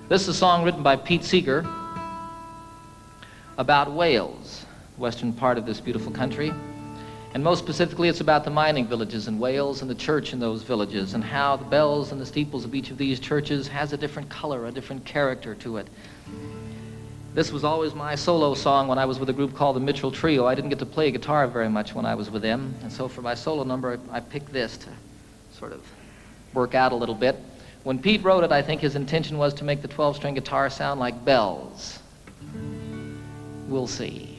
This is a song written by Pete Seeger about Wales, the western part of this beautiful country. And most specifically, it's about the mining villages in Wales and the church in those villages and how the bells and the steeples of each of these churches has a different color, a different character to it. This was always my solo song when I was with a group called the Mitchell Trio. I didn't get to play guitar very much when I was with them, and so for my solo number, I picked this to sort of work out a little bit. When Pete wrote it, I think his intention was to make the 12-string guitar sound like bells. We'll see.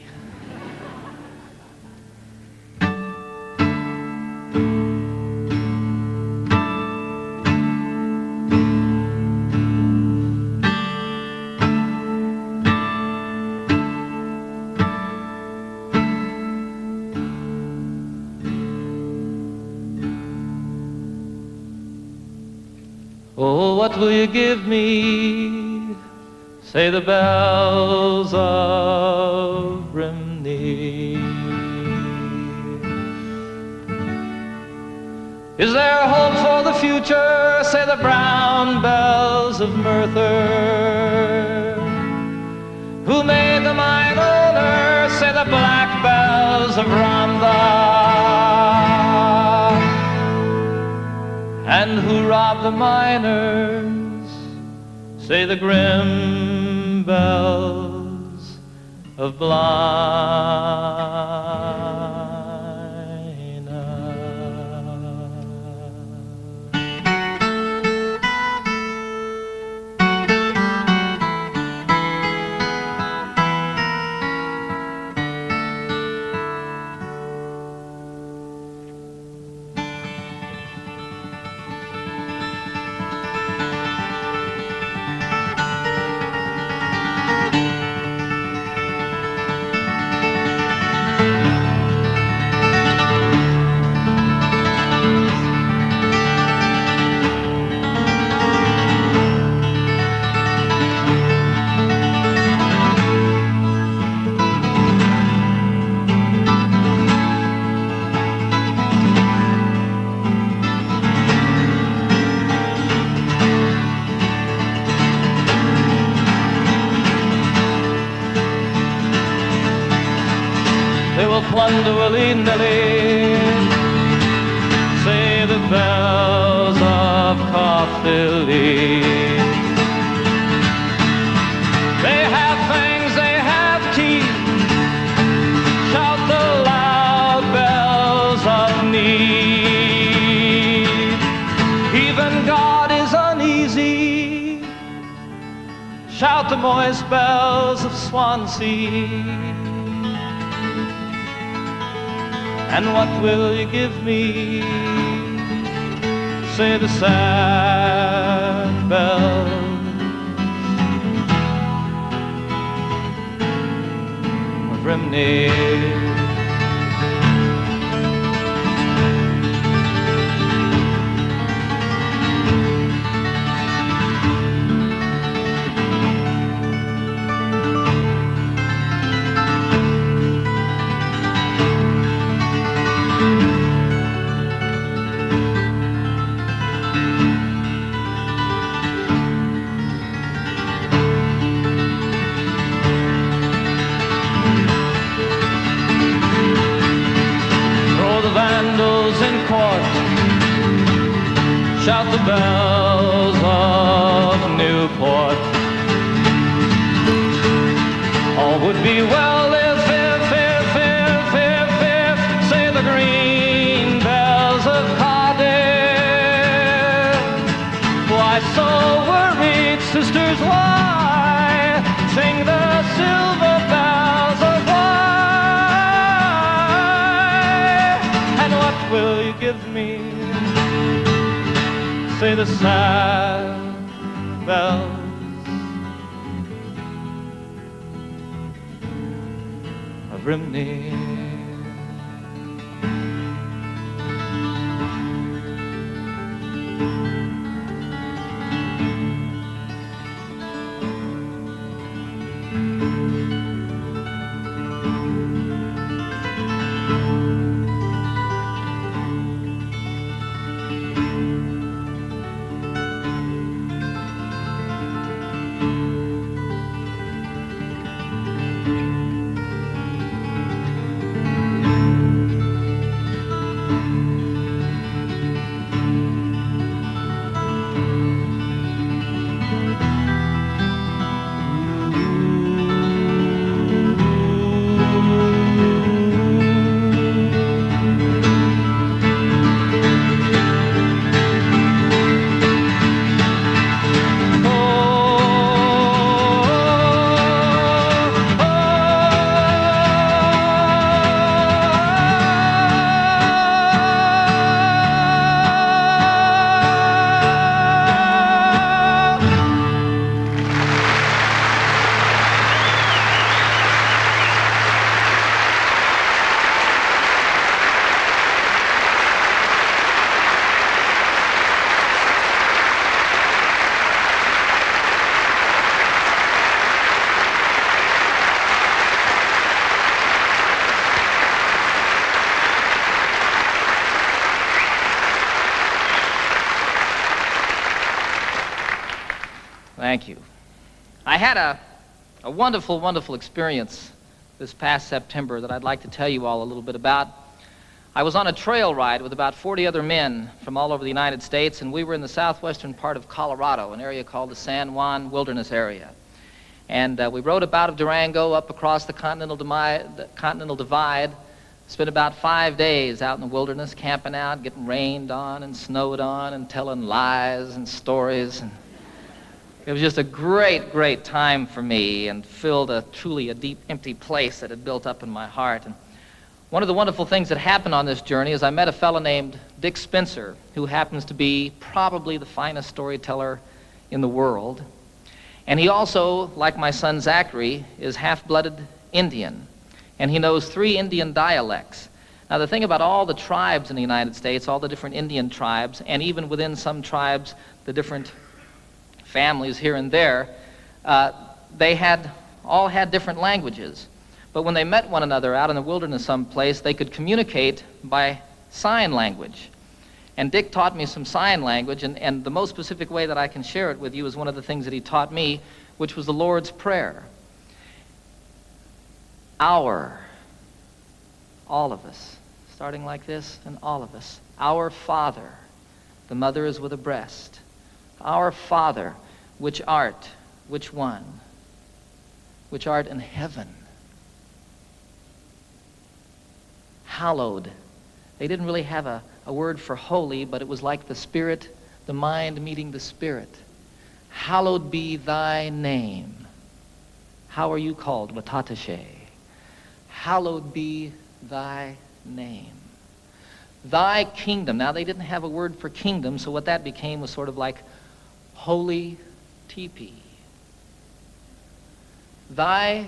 Oh, what will you give me? Say the bells of Rhymney. Is there hope for the future? Say the brown bells of Merthyr. Who made the mine owner? Say the black bells of Rhymney. And who robbed the miners? Say the grim bells of Blyna. They will plunder willy-nilly, say the bells of Caerphilly. They have fangs, they have teeth, shout the loud bells of need. Even God is uneasy, shout the moist bells of Swansea. And what will you give me? Say the sad bells of Rhymney. In court, shout the bells of Newport. All would be well if, say the green bells of Cardiff. Why so worried, sisters, why sing the silver bells of will you give me? Say the sad bells of Rhymney. Thank you. I had a wonderful, wonderful experience this past September that I'd like to tell you all a little bit about. I was on a trail ride with about 40 other men from all over the United States, and we were in the southwestern part of Colorado, an area called the San Juan Wilderness area. And we rode about of Durango up across the Continental Divide, spent about 5 days out in the wilderness, camping out, getting rained on and snowed on and telling lies and stories. And it was just a great, great time for me and filled truly a deep, empty place that had built up in my heart. And one of the wonderful things that happened on this journey is I met a fellow named Dick Spencer, who happens to be probably the finest storyteller in the world. And he also, like my son Zachary, is half-blooded Indian, and he knows 3 Indian dialects. Now, the thing about all the tribes in the United States, all the different Indian tribes, and even within some tribes, the different families here and there, they all had different languages. But when they met one another out in the wilderness someplace, they could communicate by sign language. And Dick taught me some sign language, and the most specific way that I can share it with you is one of the things that he taught me, which was the Lord's Prayer. Our, all of us, starting like this, and all of us. Our Father, the mother is with a breast. Our Father, which art, which one? Which art in heaven. Hallowed. They didn't really have a word for holy, but it was like the Spirit, the mind meeting the Spirit. Hallowed be thy name. How are you called? Watatashe. Hallowed be thy name. Thy kingdom. Now, they didn't have a word for kingdom, so what that became was sort of like holy teepee. Thy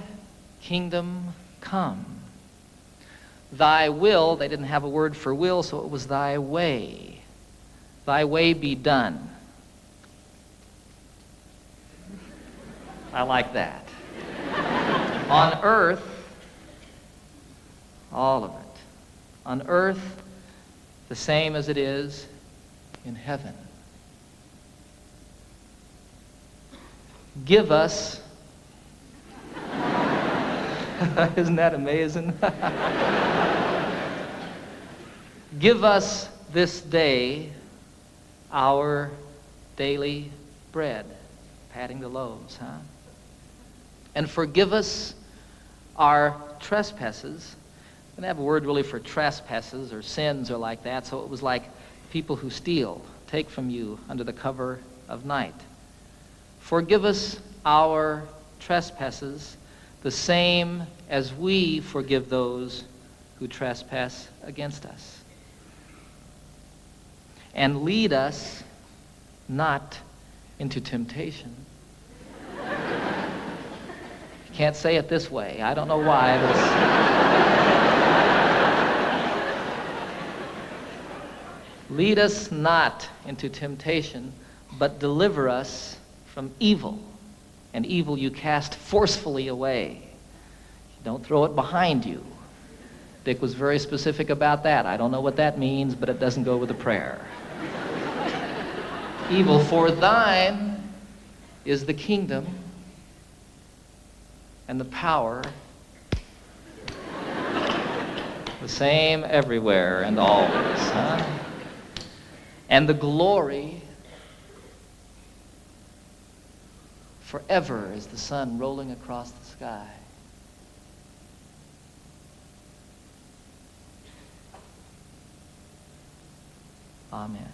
kingdom come. Thy will, they didn't have a word for will, so it was thy way. Thy way be done. I like that. On earth, all of it. On earth, the same as it is in heaven. Give us, isn't that amazing? Give us this day our daily bread. Patting the loaves, huh? And forgive us our trespasses. They didn't have a word really for trespasses or sins or like that, so it was like people who steal, take from you under the cover of night. Forgive us our trespasses, the same as we forgive those who trespass against us. And lead us not into temptation. You can't say it this way. I don't know why. Lead us not into temptation, but deliver us from evil. And evil you cast forcefully away. Don't throw it behind you. Dick was very specific about that. I don't know what that means, but it doesn't go with the prayer. Evil, for thine is the kingdom and the power, the same everywhere and always, huh? And the glory forever as the sun rolling across the sky. Amen.